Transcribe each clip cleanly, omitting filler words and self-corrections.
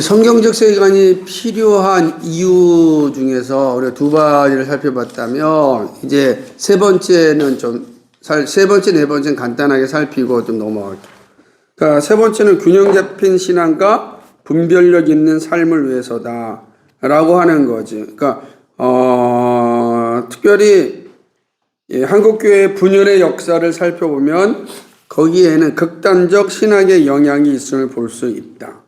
성경적 세계관이 필요한 이유 중에서 우리가 두 가지를 살펴봤다면, 이제 세 번째는 세 번째, 네 번째는 간단하게 살피고 좀 넘어갈게요. 그러니까 세 번째는 균형 잡힌 신앙과 분별력 있는 삶을 위해서다 라고 하는 거지. 그러니까 특별히 한국교회 분열의 역사를 살펴보면 거기에는 극단적 신학의 영향이 있음을 볼 수 있다.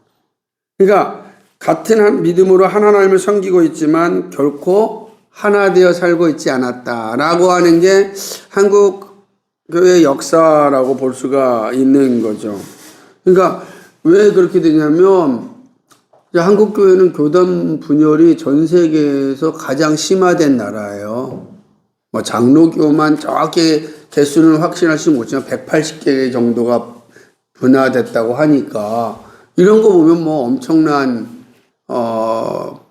그러니까 같은 믿음으로 하나님을 섬기고 있지만 결코 하나 되어 살고 있지 않았다라고 하는 게 한국 교회의 역사라고 볼 수가 있는 거죠. 그러니까 왜 그렇게 되냐면 한국 교회는 교단 분열이 전 세계에서 가장 심화된 나라예요. 뭐 장로교만 정확히 개수는 확신할 수 못지만 180개 정도가 분화됐다고 하니까 이런 거 보면 뭐 엄청난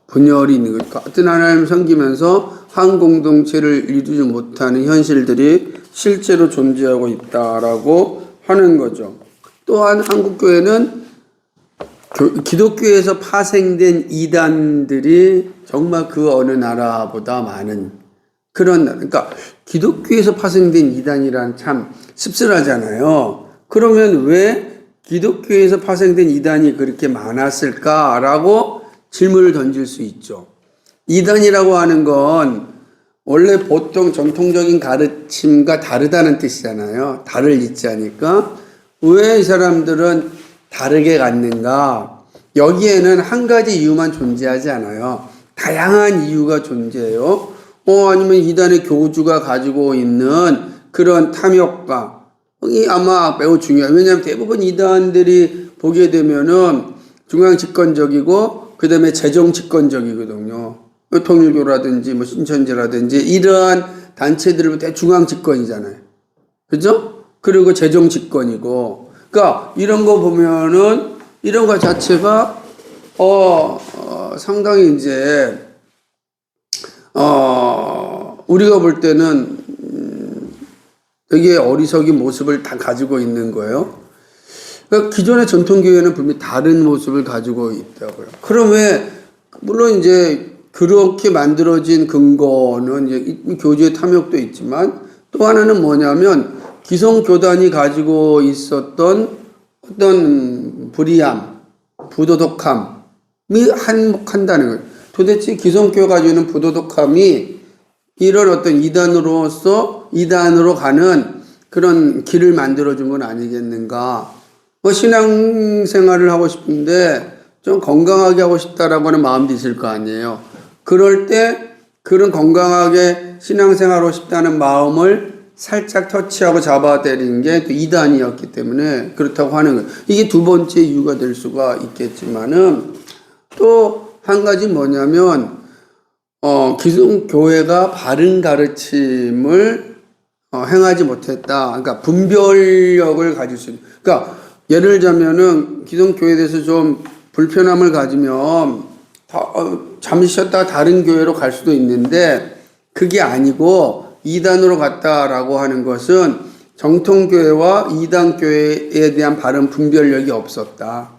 분열이 있는 거죠. 같은 하나님을 섬기면서 한 공동체를 이루지 못하는 현실들이 실제로 존재하고 있다라고 하는 거죠. 또한 한국 교회는 기독교에서 파생된 이단들이 정말 그 어느 나라보다 많은 그런 나라. 그러니까 기독교에서 파생된 이단이란 참 씁쓸하잖아요. 그러면 왜 기독교에서 파생된 이단이 그렇게 많았을까라고 질문을 던질 수 있죠. 이단이라고 하는 건 원래 보통 전통적인 가르침과 다르다는 뜻이잖아요. 다를 잇자니까 왜 이 사람들은 다르게 갖는가? 여기에는 한 가지 이유만 존재하지 않아요. 다양한 이유가 존재해요. 아니면 이단의 교주가 가지고 있는 그런 탐욕과 이 아마 매우 중요해요. 왜냐하면 대부분 이단들이 보게 되면은 중앙 집권적이고 그 다음에 재정 집권적이거든요. 통일교라든지 뭐 신천지라든지 이러한 단체들은 중앙 집권이잖아요. 그죠? 그리고 재정 집권이고. 그러니까 이런 거 보면은 이런 거 자체가 상당히 이제 우리가 볼 때는 되게 어리석인 모습을 다 가지고 있는 거예요. 그러니까 기존의 전통교회는 분명히 다른 모습을 가지고 있다고요. 그럼 왜, 물론 이제 그렇게 만들어진 근거는 이제 교주의 탐욕도 있지만 또 하나는 뭐냐면 기성교단이 가지고 있었던 어떤 불의함, 부도덕함이 한몫한다는 거예요. 도대체 기성교회가 가지고 있는 부도덕함이 이런 어떤 이단으로 가는 그런 길을 만들어준 건 아니겠는가. 신앙생활을 하고 싶은데 좀 건강하게 하고 싶다라고 하는 마음도 있을 거 아니에요. 그럴 때 그런 건강하게 신앙생활 하고 싶다는 마음을 살짝 터치하고 잡아내린 게 또 이단이었기 때문에 그렇다고 하는 거예요. 이게 두 번째 이유가 될 수가 있겠지만은 또 한 가지 뭐냐면 기성교회가 바른 가르침을 행하지 못했다. 그러니까 분별력을 가질 수 있는. 그러니까 예를 들자면은 기성교회에 대해서 좀 불편함을 가지면 잠시 쉬었다가 다른 교회로 갈 수도 있는데 그게 아니고 이단으로 갔다라고 하는 것은 정통교회와 이단교회에 대한 바른 분별력이 없었다.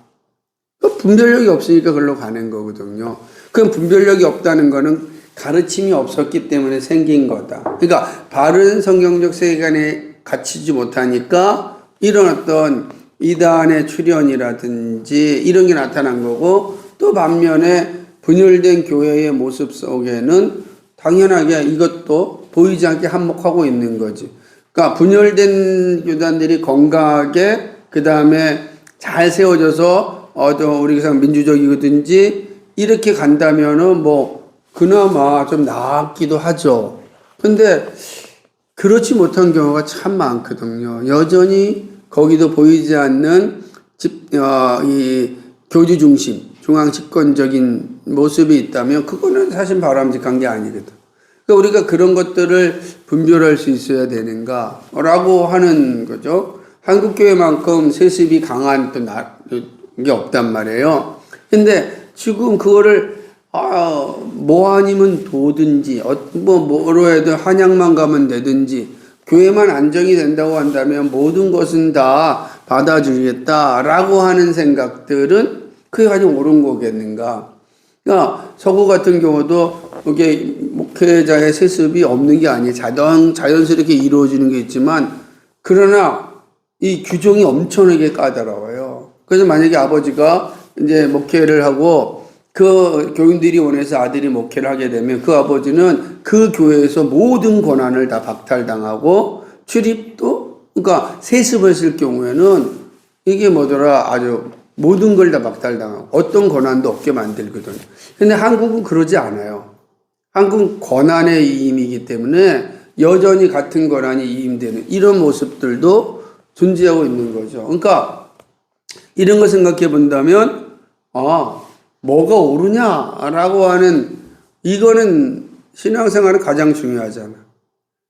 분별력이 없으니까 그걸로 가는 거거든요. 그럼 분별력이 없다는 거는 가르침이 없었기 때문에 생긴 거다. 그러니까 바른 성경적 세계관에 갇히지 못하니까 이런 어떤 이단의 출현이라든지 이런 게 나타난 거고, 또 반면에 분열된 교회의 모습 속에는 당연하게 이것도 보이지 않게 한몫하고 있는 거지. 그러니까 분열된 교단들이 건강하게 그 다음에 잘 세워져서 우리가 민주적이든지 이렇게 간다면은 뭐 그나마 좀 나았기도 하죠. 근데 그렇지 못한 경우가 참 많거든요. 여전히 거기도 보이지 않는 이 교주 중심, 중앙 집권적인 모습이 있다면 그거는 사실 바람직한 게 아니거든. 그러니까 우리가 그런 것들을 분별할 수 있어야 되는가라고 하는 거죠. 한국교회만큼 세습이 강한 게 없단 말이에요. 근데 지금 그거를 뭐 아니면 도든지 뭐로 해도 한양만 가면 되든지 교회만 안정이 된다고 한다면 모든 것은 다 받아주겠다라고 하는 생각들은 그게 가장 옳은 거겠는가? 그러니까 서구 같은 경우도 이게 목회자의 세습이 없는 게 아니에요. 자연스럽게 이루어지는 게 있지만 그러나 이 규정이 엄청나게 까다로워요. 그래서 만약에 아버지가 이제 목회를 하고 그 교인들이 원해서 아들이 목회를 하게 되면 그 아버지는 그 교회에서 모든 권한을 다 박탈당하고 출입도 그러니까 세습을 했을 경우에는 이게 뭐더라 아주 모든 걸 다 박탈당하고 어떤 권한도 없게 만들거든요. 근데 한국은 그러지 않아요. 한국은 권한의 이임이기 때문에 여전히 같은 권한이 이임되는 이런 모습들도 존재하고 있는 거죠. 그러니까 이런 거 생각해 본다면 뭐가 옳으냐라고 하는 이거는 신앙생활은 가장 중요하잖아.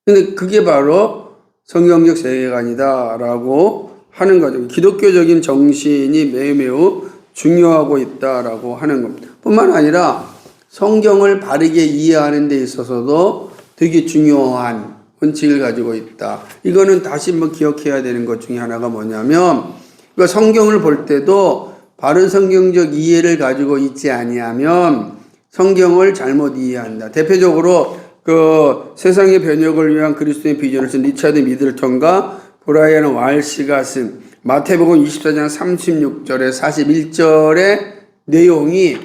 근데 그게 바로 성경적 세계관이다라고 하는 거죠. 기독교적인 정신이 매우 중요하고 있다라고 하는 겁니다. 뿐만 아니라 성경을 바르게 이해하는 데 있어서도 되게 중요한 원칙을 가지고 있다. 이거는 다시 한번 기억해야 되는 것 중에 하나가 뭐냐면 그러니까 성경을 볼 때도 바른 성경적 이해를 가지고 있지 아니하면 성경을 잘못 이해한다. 대표적으로 그 세상의 변혁을 위한 그리스도의 비전을 쓴 리차드 미들턴과 브라이언 왈시가 쓴 마태복음 24장 36절에 41절의 내용이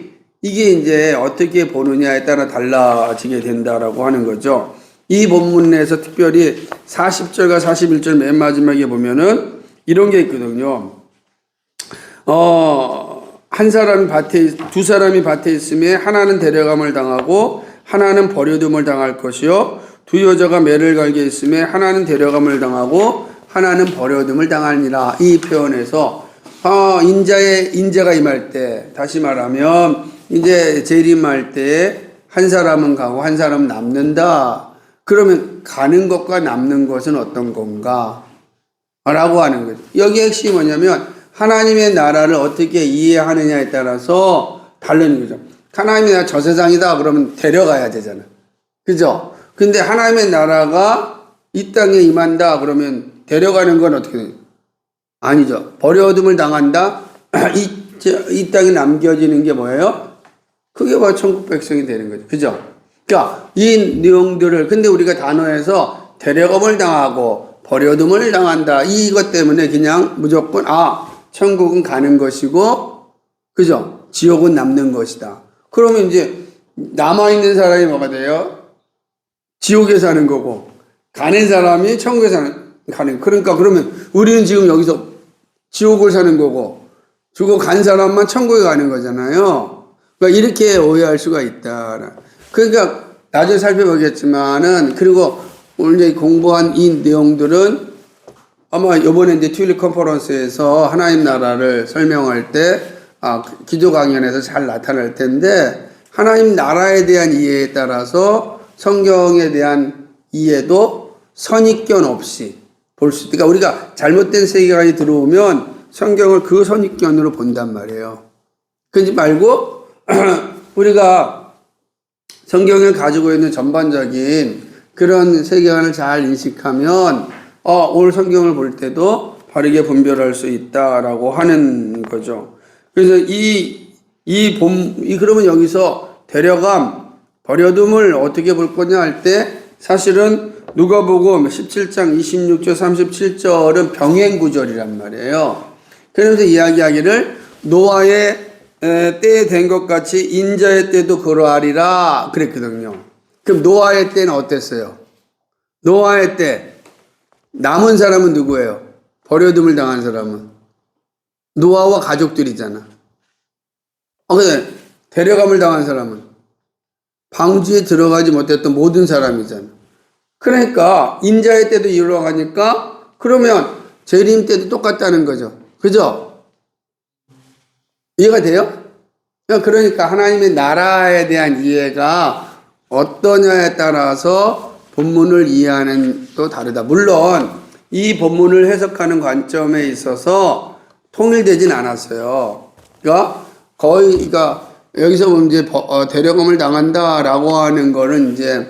이게 이제 어떻게 보느냐에 따라 달라지게 된다라고 하는 거죠. 이 본문에서 특별히 40절과 41절 맨 마지막에 보면은 이런 게 있거든요. 두 사람이 밭에 있음에 하나는 데려감을 당하고 하나는 버려둠을 당할 것이요. 두 여자가 매를 갈게 있음에 하나는 데려감을 당하고 하나는 버려둠을 당하니라. 이 표현에서 인자가 임할 때 다시 말하면 이제 재림할 때 한 사람은 가고 한 사람은 남는다. 그러면 가는 것과 남는 것은 어떤 건가? 라고 하는 거죠. 여기 핵심이 뭐냐면 하나님의 나라를 어떻게 이해하느냐에 따라서 다르는 거죠. 하나님의 나라 저 세상이다 그러면 데려가야 되잖아. 그죠? 근데 하나님의 나라가 이 땅에 임한다 그러면 데려가는 건 어떻게 돼요? 아니죠. 버려둠을 당한다? 이 땅에 남겨지는 게 뭐예요? 그게 바로 천국 백성이 되는 거죠. 그죠? 그러니까 이 내용들을 근데 우리가 단어에서 데려감을 당하고 버려둠을 당한다. 이것 때문에 그냥 무조건 천국은 가는 것이고 그죠? 지옥은 남는 것이다. 그러면 이제 남아있는 사람이 뭐가 돼요? 지옥에 사는 거고 가는 사람이 천국에 가는 그러니까 그러면 우리는 지금 여기서 지옥을 사는 거고 죽어 간 사람만 천국에 가는 거잖아요. 그러니까 이렇게 오해할 수가 있다. 그러니까 나중에 살펴보겠지만은 그리고 오늘 이제 공부한 이 내용들은 아마 이번에 이제 튤립 컨퍼런스에서 하나님 나라를 설명할 때 기도 강연에서 잘 나타날 텐데 하나님 나라에 대한 이해에 따라서 성경에 대한 이해도 선입견 없이 볼 수 있다. 그러니까 우리가 잘못된 세계관이 들어오면 성경을 그 선입견으로 본단 말이에요. 그러지 말고 우리가 성경을 가지고 있는 전반적인 그런 세계관을 잘 인식하면 오늘 성경을 볼 때도 바르게 분별할 수 있다라고 하는 거죠. 그래서 그러면 여기서 데려감, 버려둠을 어떻게 볼 거냐 할 때 사실은 누가복음 17장 26절 37절은 병행 구절이란 말이에요. 그러면서 이야기하기를 노아의 때에 된 것 같이 인자의 때도 그러하리라 그랬거든요. 그럼 노아의 때는 어땠어요? 노아의 때 남은 사람은 누구예요? 버려둠을 당한 사람은 노아와 가족들이잖아. 근데 데려감을 당한 사람은 방주에 들어가지 못했던 모든 사람이잖아. 그러니까 인자의 때도 이루어 가니까 그러면 재림 때도 똑같다는 거죠. 그죠? 이해가 돼요? 그러니까 하나님의 나라에 대한 이해가 어떠냐에 따라서 본문을 이해하는 또 다르다. 물론 이 본문을 해석하는 관점에 있어서 통일되진 않았어요. 그러니까 여기서 보면 이제 데려감을 당한다라고 하는 거는 이제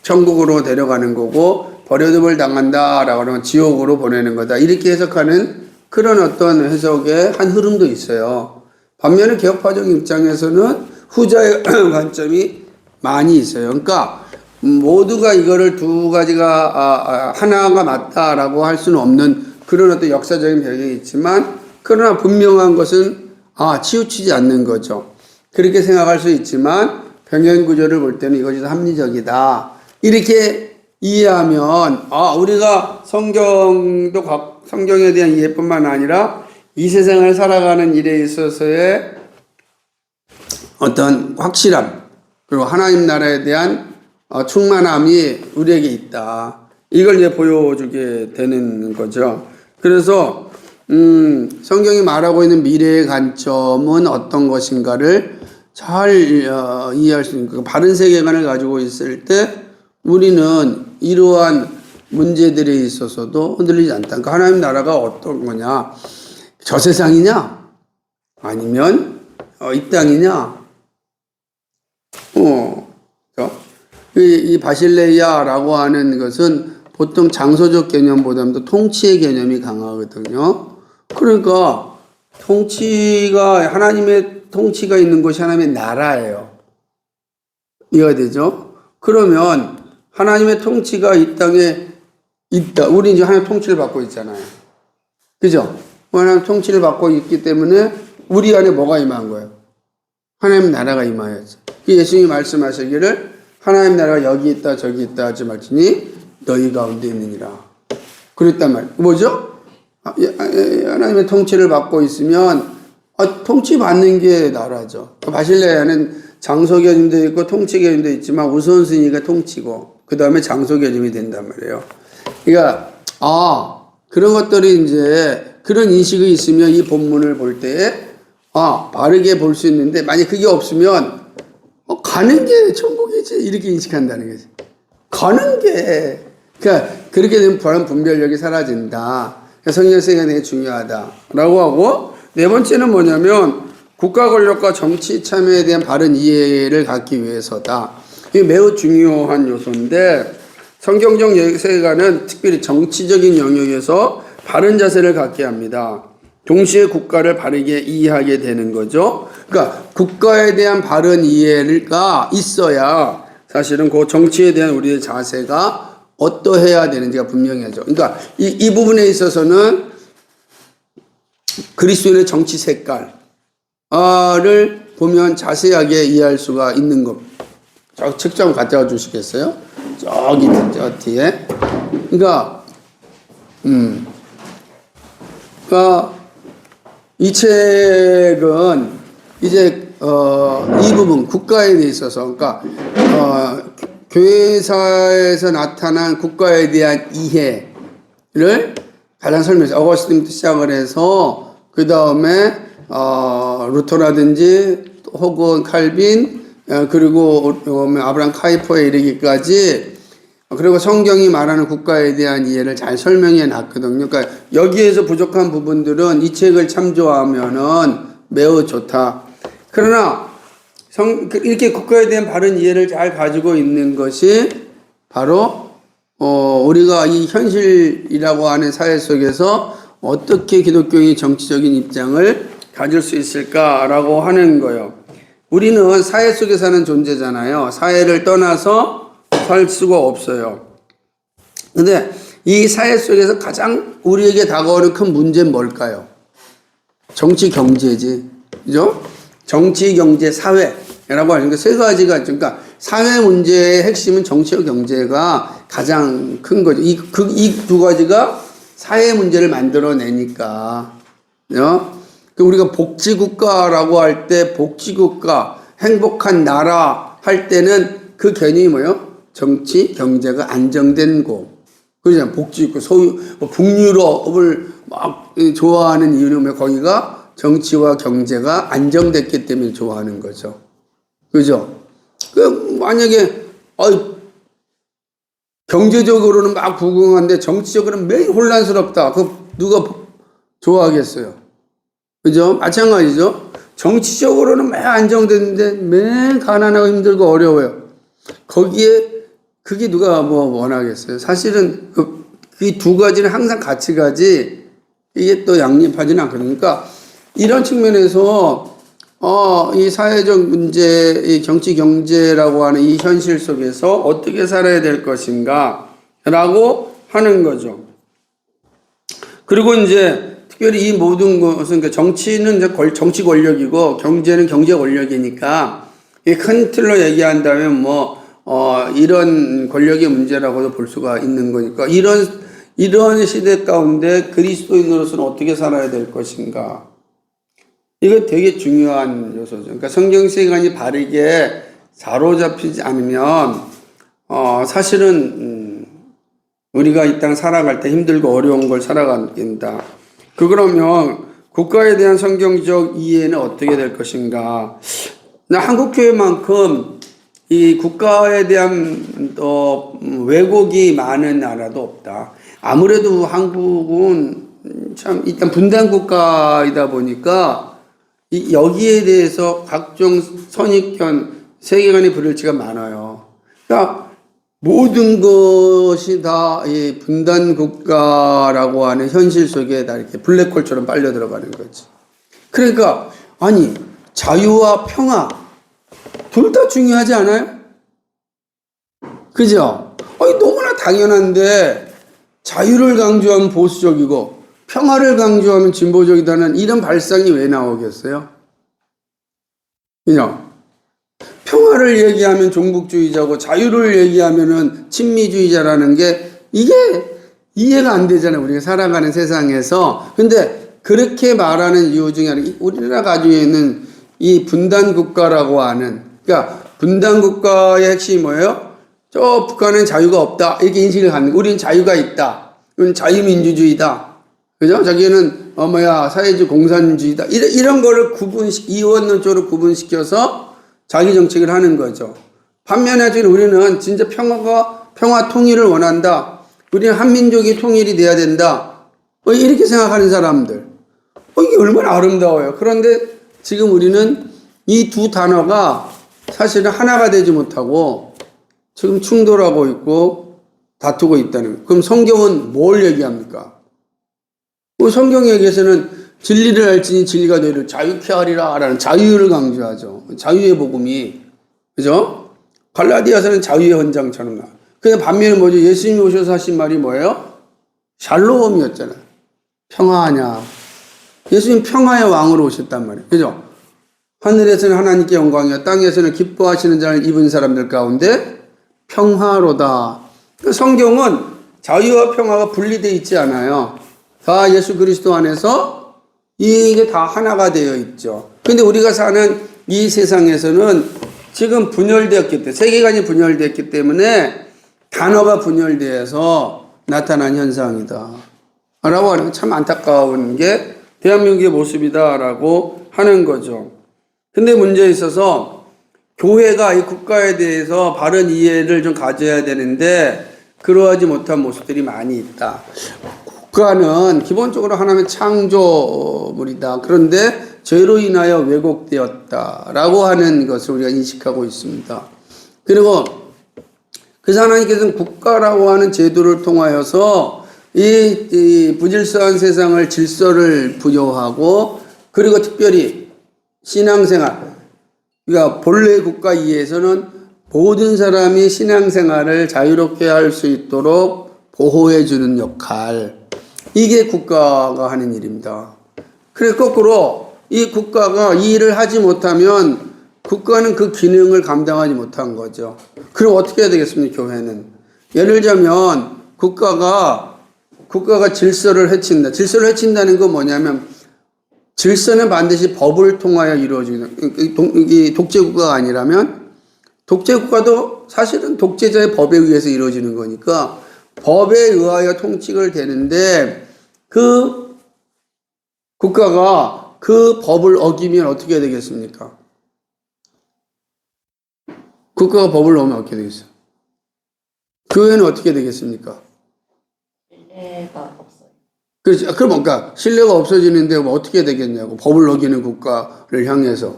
천국으로 데려가는 거고 버려둠을 당한다라고 하면 지옥으로 보내는 거다. 이렇게 해석하는 그런 어떤 해석의 한 흐름도 있어요. 반면에 개혁파적 입장에서는 후자의 관점이 많이 있어요. 그러니까 모두가 이거를 두 가지가 하나가 맞다라고 할 수는 없는 그런 어떤 역사적인 배경이 있지만, 그러나 분명한 것은 치우치지 않는 거죠. 그렇게 생각할 수 있지만 병행 구조를 볼 때는 이것이 합리적이다. 이렇게 이해하면 우리가 성경에 대한 이해뿐만 아니라 이 세상을 살아가는 일에 있어서의 어떤 확실함, 그리고 하나님 나라에 대한 충만함이 우리에게 있다. 이걸 이제 보여주게 되는 거죠. 그래서 성경이 말하고 있는 미래의 관점은 어떤 것인가를 잘 이해할 수 있는, 바른 세계관을 가지고 있을 때 우리는 이러한 문제들에 있어서도 흔들리지 않다. 그러니까 하나님 나라가 어떤 거냐? 저 세상이냐? 아니면 이 땅이냐? 이 바실레이아라고 하는 것은 보통 장소적 개념보다도 통치의 개념이 강하거든요. 그러니까 하나님의 통치가 있는 곳이 하나님의 나라예요. 이해가 되죠? 그러면 하나님의 통치가 이 땅에 있다. 우리 이제 하나님 통치를 받고 있잖아요. 그죠? 하나님 통치를 받고 있기 때문에 우리 안에 뭐가 임한 거예요? 하나님 나라가 임하였죠. 예수님이 말씀하시기를 하나님 나라가 여기 있다 저기 있다 하지 말지니 너희 가운데 있느니라. 그랬단 말이에요. 뭐죠? 하나님의 통치를 받고 있으면 통치받는 게 나라죠. 바실레아는 장소 개념도 있고 통치 개념도 있지만 우선순위가 통치고 그 다음에 장소 개념이 된단 말이에요. 그러니까 그런 것들이 이제 그런 인식이 있으면 이 본문을 볼 때에 바르게 볼 수 있는데, 만약 그게 없으면 가는 게 천국이지 이렇게 인식한다는 거지. 가는 게 그러니까 그렇게 되면 바른 분별력이 사라진다. 성경세계가 되게 중요하다라고 하고, 네 번째는 뭐냐면 국가 권력과 정치 참여에 대한 바른 이해를 갖기 위해서다. 이게 매우 중요한 요소인데, 성경적 세계관은 특별히 정치적인 영역에서 바른 자세를 갖게 합니다. 동시에 국가를 바르게 이해하게 되는 거죠. 그러니까 국가에 대한 바른 이해가 있어야 사실은 그 정치에 대한 우리의 자세가 어떠해야 되는지가 분명해져. 그러니까 이 부분에 있어서는 그리스도인의 정치 색깔을 보면 자세하게 이해할 수가 있는 것. 저 책 좀 갖다 주시겠어요? 저기 저 뒤에. 그러니까 이 책은 이제 이 부분 국가에 있어서, 그러니까 교회사에서 나타난 국가에 대한 이해를 가장 설명해서 어거스틴부터 시작을 해서 그 다음에 루터라든지 혹은 칼빈 그리고 아브라함 카이퍼에 이르기까지, 그리고 성경이 말하는 국가에 대한 이해를 잘 설명해 놨거든요. 그러니까 여기에서 부족한 부분들은 이 책을 참조하면은 매우 좋다. 그러나 이렇게 국가에 대한 바른 이해를 잘 가지고 있는 것이 바로 우리가 이 현실이라고 하는 사회 속에서 어떻게 기독교인이 정치적인 입장을 가질 수 있을까라고 하는 거예요. 우리는 사회 속에 사는 존재잖아요. 사회를 떠나서 살 수가 없어요. 근데 이 사회 속에서 가장 우리에게 다가오는 큰 문제는 뭘까요? 정치, 경제지. 그죠? 정치, 경제, 사회라고 하는 게 세 가지가, 그러니까 사회 문제의 핵심은 정치와 경제가 가장 큰 거죠. 이 두 가지가 사회 문제를 만들어내니까. 우리가 복지국가라고 할 때, 복지국가, 행복한 나라 할 때는 그 개념이 뭐예요? 정치, 경제가 안정된 곳. 그러잖아요. 복지국가, 북유럽을 막 좋아하는 이유는 거기가 정치와 경제가 안정됐기 때문에 좋아하는 거죠. 그죠? 만약에, 경제적으로는 막 부강한데 정치적으로는 매일 혼란스럽다. 누가 좋아하겠어요? 그죠? 마찬가지죠? 정치적으로는 매일 안정됐는데 매일 가난하고 힘들고 어려워요. 거기에 그게 누가 원하겠어요? 사실은 이 두 가지는 항상 같이 가지 이게 또 양립하지는 않거든요. 그러니까 이런 측면에서 이 사회적 문제, 이 정치 경제라고 하는 이 현실 속에서 어떻게 살아야 될 것인가 라고 하는 거죠. 그리고 이제 특별히 이 모든 것은 정치는 이제 정치 권력이고 경제는 경제 권력이니까 큰 틀로 얘기한다면 이런 권력의 문제라고도 볼 수가 있는 거니까 이런 시대 가운데 그리스도인으로서는 어떻게 살아야 될 것인가. 이거 되게 중요한 요소죠. 그러니까 성경 세계관이 바르게 사로잡히지 않으면, 사실은, 우리가 이 땅 살아갈 때 힘들고 어려운 걸 살아간다. 그러면 국가에 대한 성경적 이해는 어떻게 될 것인가. 한국교회만큼 이 국가에 대한 왜곡이 많은 나라도 없다. 아무래도 한국은 참 일단 분단 국가이다 보니까 여기에 대해서 각종 선입견, 세계관의 불일치가 많아요. 그러니까 모든 것이 다 이 분단 국가라고 하는 현실 속에 다 이렇게 블랙홀처럼 빨려 들어가는 거지. 그러니까 아니 자유와 평화 둘 다 중요하지 않아요? 그죠? 너무나 당연한데 자유를 강조하면 보수적이고 평화를 강조하면 진보적이다는 이런 발상이 왜 나오겠어요? 그죠? 평화를 얘기하면 종북주의자고 자유를 얘기하면은 친미주의자라는 게 이게 이해가 안 되잖아요. 우리가 살아가는 세상에서. 근데 그렇게 말하는 이유 중에 하나, 우리나라가 가지고 있는 이 분단국가라고 하는, 그러니까 분단국가의 핵심이 뭐예요? 저 북한은 자유가 없다. 이렇게 인식을 갖는 거. 우리는 자유가 있다. 우리는 자유민주주의다. 그죠? 자기는, 사회주의 공산주의다. 이런 거를 이원론적으로 구분시켜서 자기 정책을 하는 거죠. 반면에 지금 우리는 진짜 평화 통일을 원한다. 우리는 한민족이 통일이 돼야 된다. 이렇게 생각하는 사람들. 이게 얼마나 아름다워요. 그런데 지금 우리는 이 두 단어가 사실은 하나가 되지 못하고 지금 충돌하고 있고 다투고 있다는 거예요. 그럼 성경은 뭘 얘기합니까? 성경 얘기에서는 진리를 알지니 진리가 너희를 자유케 하리라 라는 자유를 강조하죠. 자유의 복음이. 그죠? 갈라디아서는 자유의 헌장처럼 나와요. 근데 반면에 뭐죠? 예수님이 오셔서 하신 말이 뭐예요? 샬롬이었잖아요. 평화하냐. 예수님 평화의 왕으로 오셨단 말이에요. 그죠? 하늘에서는 하나님께 영광이요 땅에서는 기뻐하시는 자를 입은 사람들 가운데 평화로다. 성경은 자유와 평화가 분리되어 있지 않아요. 다 예수 그리스도 안에서 이게 다 하나가 되어 있죠. 근데 우리가 사는 이 세상에서는 지금 분열되었기 때문에, 세계관이 분열되었기 때문에 단어가 분열되어서 나타난 현상이다. 라고 하는 참 안타까운 게 대한민국의 모습이다라고 하는 거죠. 근데 문제에 있어서 교회가 이 국가에 대해서 바른 이해를 좀 가져야 되는데 그러하지 못한 모습들이 많이 있다. 국가는 기본적으로 하나님의 창조물이다. 그런데 죄로 인하여 왜곡되었다라고 하는 것을 우리가 인식하고 있습니다. 그리고 그래서 하나님께서는 국가라고 하는 제도를 통하여서 이 부질서한 세상을 질서를 부여하고 그리고 특별히 신앙생활, 그러니까 본래 국가 이해에서는 모든 사람이 신앙생활을 자유롭게 할 수 있도록 보호해주는 역할, 이게 국가가 하는 일입니다. 그래서 거꾸로 이 국가가 이 일을 하지 못하면 국가는 그 기능을 감당하지 못한 거죠. 그럼 어떻게 해야 되겠습니까, 교회는? 예를 들자면 국가가 질서를 해친다. 질서를 해친다는 건 뭐냐면 질서는 반드시 법을 통하여 이루어지는, 이 독재국가가 아니라면 독재국가도 사실은 독재자의 법에 의해서 이루어지는 거니까 법에 의하여 통치가 되는데 그 국가가 그 법을 어기면 어떻게 해야 되겠습니까? 국가가 법을 어기면 어떻게 되겠어요? 교회는 어떻게 되겠습니까? 신뢰가 없어요. 그렇죠. 그럼 뭔가 신뢰가 없어지는데 뭐 어떻게 되겠냐고. 법을 어기는 국가를 향해서.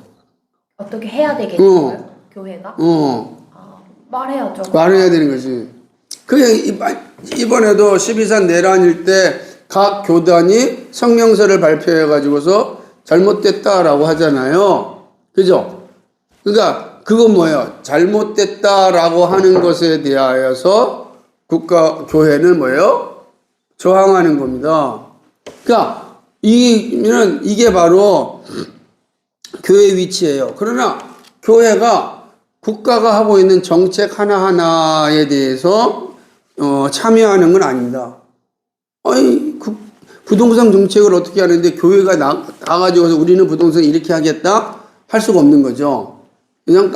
어떻게 해야 되겠어요? 교회가? 말해야죠. 말해야 되는 거지. 그냥 이번에도 12산 내란일 때 각 교단이 성명서를 발표해 가지고서 잘못됐다라고 하잖아요. 그죠? 그러니까 그건 뭐예요? 잘못됐다라고 하는 것에 대하여서 교회는 뭐예요? 저항하는 겁니다. 그러니까 이게 바로 교회 위치예요. 그러나 교회가 국가가 하고 있는 정책 하나하나에 대해서 참여하는 건 아닙니다. 아니, 부동산 정책을 어떻게 하는데 교회가 나가지고서 우리는 부동산 이렇게 하겠다? 할 수가 없는 거죠. 그냥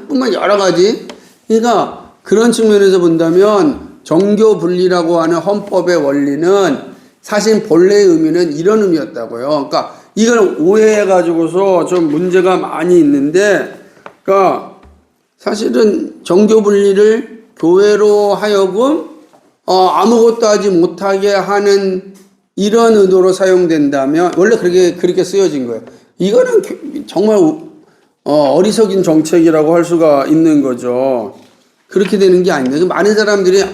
뿐만 여러 가지. 그러니까 그런 측면에서 본다면 정교 분리라고 하는 헌법의 원리는 사실 본래의 의미는 이런 의미였다고요. 그러니까 이걸 오해해가지고서 좀 문제가 많이 있는데, 그러니까 사실은 정교 분리를 교회로 하여금 아무것도 하지 못하게 하는 이런 의도로 사용된다면 원래 그렇게 쓰여진 거예요. 이거는 정말 어리석인 정책이라고 할 수가 있는 거죠. 그렇게 되는 게 아닌데 많은 사람들이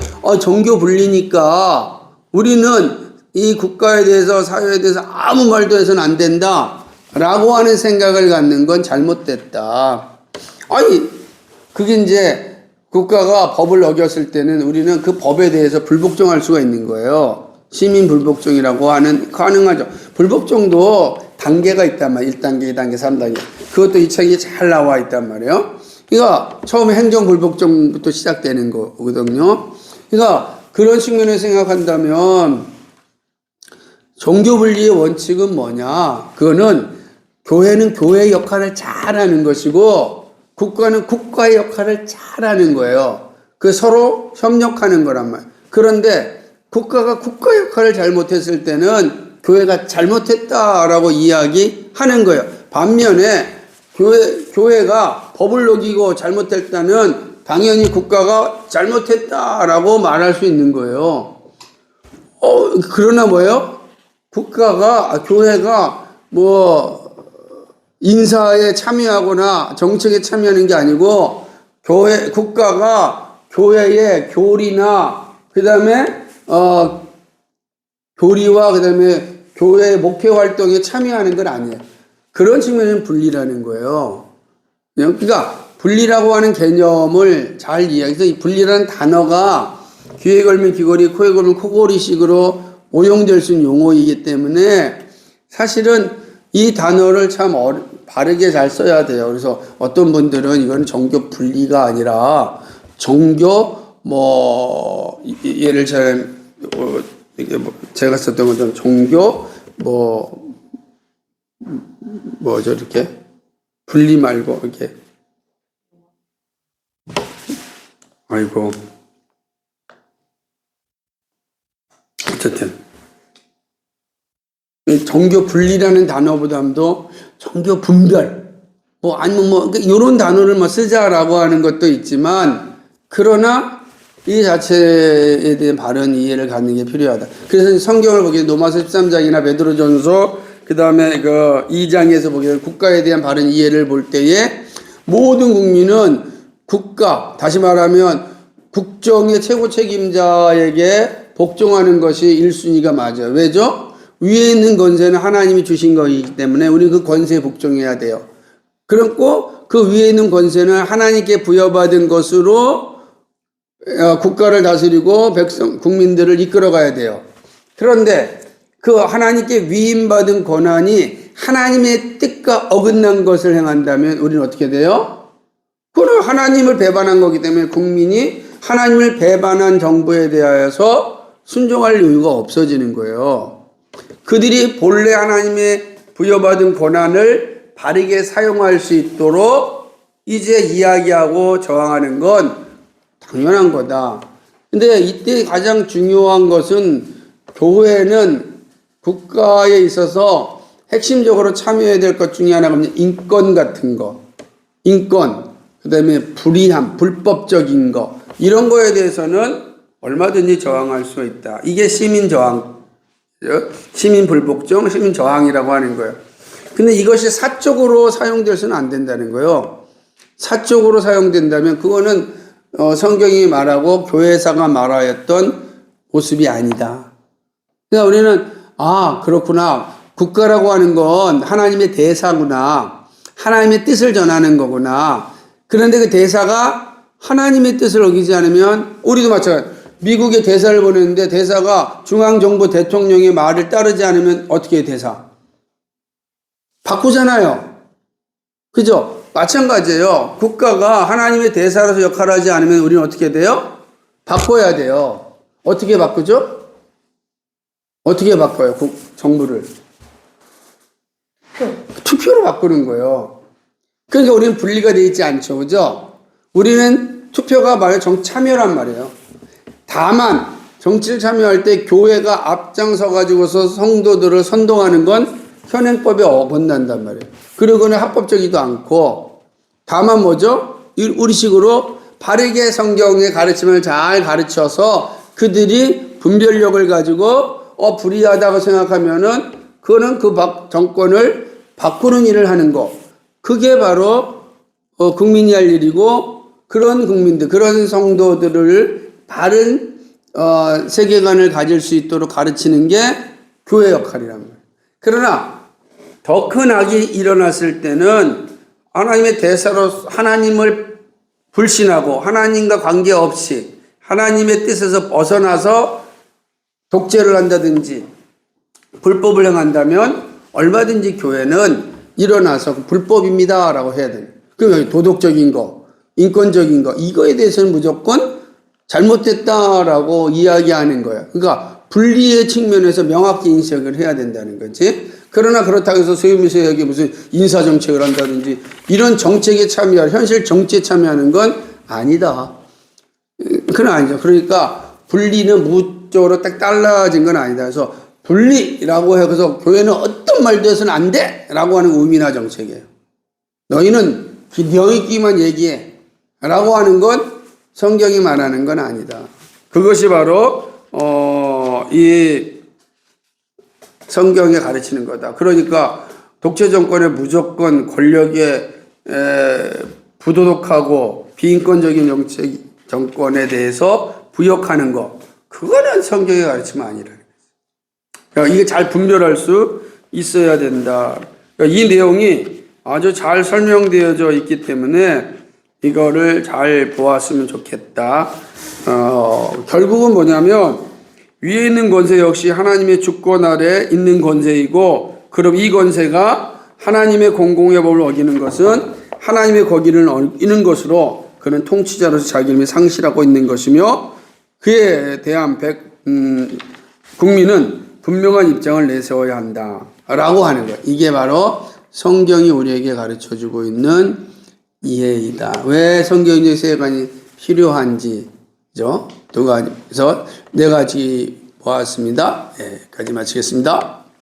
정교 분리니까 우리는 이 국가에 대해서 사회에 대해서 아무 말도 해서는 안 된다라고 하는 생각을 갖는 건 잘못됐다. 아니 그게 이제 국가가 법을 어겼을 때는 우리는 그 법에 대해서 불복종할 수가 있는 거예요. 시민 불복종이라고 하는 가능하죠. 불복종도 단계가 있단 말이에요. 1단계, 2단계, 3단계. 그것도 이 책에 잘 나와 있단 말이에요. 그러니까 처음에 행정 불복종부터 시작되는 거거든요. 그러니까 그런 측면에서 생각한다면 종교 분리의 원칙은 뭐냐? 그거는 교회는 교회의 역할을 잘하는 것이고 국가는 국가의 역할을 잘하는 거예요. 그 서로 협력하는 거란 말이에요. 그런데 국가가 국가 역할을 잘못했을 때는 교회가 잘못했다라고 이야기하는 거예요. 반면에 교회가 법을 어기고 잘못했다는 당연히 국가가 잘못했다라고 말할 수 있는 거예요. 그러나 뭐예요? 교회가 인사에 참여하거나 정책에 참여하는 게 아니고 국가가 교회의 교리나 그다음에 교리와 그다음에 교회의 목회 활동에 참여하는 건 아니에요. 그런 측면은 분리라는 거예요. 그러니까 분리라고 하는 개념을 잘 이해해서 이 분리라는 단어가 귀에 걸면 귀걸이, 코에 걸면 코걸이식으로 오용될 수 있는 용어이기 때문에 사실은 이 단어를 참 바르게 잘 써야 돼요. 그래서 어떤 분들은 이건 종교 분리가 아니라 예를 들면 제가 썼던 것처럼 종교 이렇게 분리 말고 이렇게 어쨌든 종교 분리라는 단어보다도 종교 분별 아니면 이런 단어를 쓰자라고 하는 것도 있지만 그러나 이 자체에 대한 바른 이해를 갖는 게 필요하다. 그래서 성경을 보기에 로마서 13장이나 베드로전서 그 다음에 2장에서 보기에 국가에 대한 바른 이해를 볼 때에 모든 국민은 다시 말하면 국정의 최고 책임자에게 복종하는 것이 1순위가 맞아요. 왜죠? 위에 있는 권세는 하나님이 주신 것이기 때문에 우리는 그 권세에 복종해야 돼요. 그렇고 그 위에 있는 권세는 하나님께 부여받은 것으로 국가를 다스리고 국민들을 이끌어가야 돼요. 그런데 그 하나님께 위임받은 권한이 하나님의 뜻과 어긋난 것을 행한다면 우리는 어떻게 돼요? 그건 하나님을 배반한 거기 때문에 국민이 하나님을 배반한 정부에 대하여서 순종할 이유가 없어지는 거예요. 그들이 본래 하나님의 부여받은 권한을 바르게 사용할 수 있도록 이제 이야기하고 저항하는 건 당연한 거다. 근데 이때 가장 중요한 것은 교회는 국가에 있어서 핵심적으로 참여해야 될 것 중에 하나가 인권 같은 거. 인권, 그 다음에 불이함, 불법적인 거. 이런 거에 대해서는 얼마든지 저항할 수 있다. 이게 시민 저항, 시민 불복종, 시민 저항이라고 하는 거예요. 근데 이것이 사적으로 사용될 수는 안 된다는 거예요. 사적으로 사용된다면 그거는 성경이 말하고 교회사가 말하였던 모습이 아니다. 그러니까 우리는 그렇구나. 국가라고 하는 건 하나님의 대사구나. 하나님의 뜻을 전하는 거구나. 그런데 그 대사가 하나님의 뜻을 어기지 않으면 우리도 마찬가지. 미국에 대사를 보냈는데 대사가 중앙정부 대통령의 말을 따르지 않으면 어떻게 해, 대사? 바꾸잖아요. 그죠? 마찬가지예요. 국가가 하나님의 대사로서 역할을 하지 않으면 우리는 어떻게 돼요? 바꿔야 돼요. 어떻게 바꾸죠? 어떻게 바꿔요? 정부를? 투표로 바꾸는 거예요. 그러니까 우리는 분리가 되어 있지 않죠. 그죠? 우리는 투표가 말이에요. 참여란 말이에요. 다만 정치를 참여할 때 교회가 앞장서 가지고서 성도들을 선동하는 건 현행법에 어긋난단 말이에요. 그리고는 합법적이지도 않고, 다만 뭐죠? 우리식으로 바르게 성경의 가르침을 잘 가르쳐서 그들이 분별력을 가지고 불의하다고 생각하면은 그거는 그 정권을 바꾸는 일을 하는 거. 그게 바로 국민이 할 일이고, 그런 국민들, 그런 성도들을 바른 세계관을 가질 수 있도록 가르치는 게 교회 역할이란 말이에요. 그러나 더 큰 악이 일어났을 때는 하나님의 대사로 하나님을 불신하고 하나님과 관계없이 하나님의 뜻에서 벗어나서 독재를 한다든지 불법을 행한다면 얼마든지 교회는 일어나서 불법입니다 라고 해야 돼요. 그러면 도덕적인 거, 인권적인 거, 이거에 대해서는 무조건 잘못됐다라고 이야기하는 거예요. 그러니까 분리의 측면에서 명확히 인식을 해야 된다는 거지. 그러나 그렇다고 해서 소유미서 여기 무슨 인사정책을 한다든지 이런 정책에 참여할, 현실 정치에 참여하는 건 아니다. 그건 아니죠. 그러니까 분리는 무적으로 딱 달라진 건 아니다. 그래서 분리라고 해서 교회는 어떤 말도 해서는 안 돼! 라고 하는 우민화 정책이에요. 너희는 너희끼리만 얘기해. 라고 하는 건 성경이 말하는 건 아니다. 그것이 바로 이 성경에 가르치는 거다. 그러니까 독재 정권의 무조건 권력에 부도덕하고 비인권적인 정권에 대해서 부역하는 거, 그거는 성경의 가르침은 아니라는 거예요. 그러니까 이게 잘 분별할 수 있어야 된다. 그러니까 이 내용이 아주 잘 설명되어져 있기 때문에 이거를 잘 보았으면 좋겠다. 결국은 뭐냐면 위에 있는 권세 역시 하나님의 주권 아래 있는 권세이고, 그럼 이 권세가 하나님의 공공의 법을 어기는 것은 하나님의 거기를 어기는 것으로 그는 통치자로서 자기 이름을 상실하고 있는 것이며, 그에 대한 국민은 분명한 입장을 내세워야 한다 라고 하는 거예요. 이게 바로 성경이 우리에게 가르쳐주고 있는 이해이다. 왜 성경의 세계관이 필요한지죠. 두 가지, 그래서 네 가지 보았습니다. 여기까지 마치겠습니다.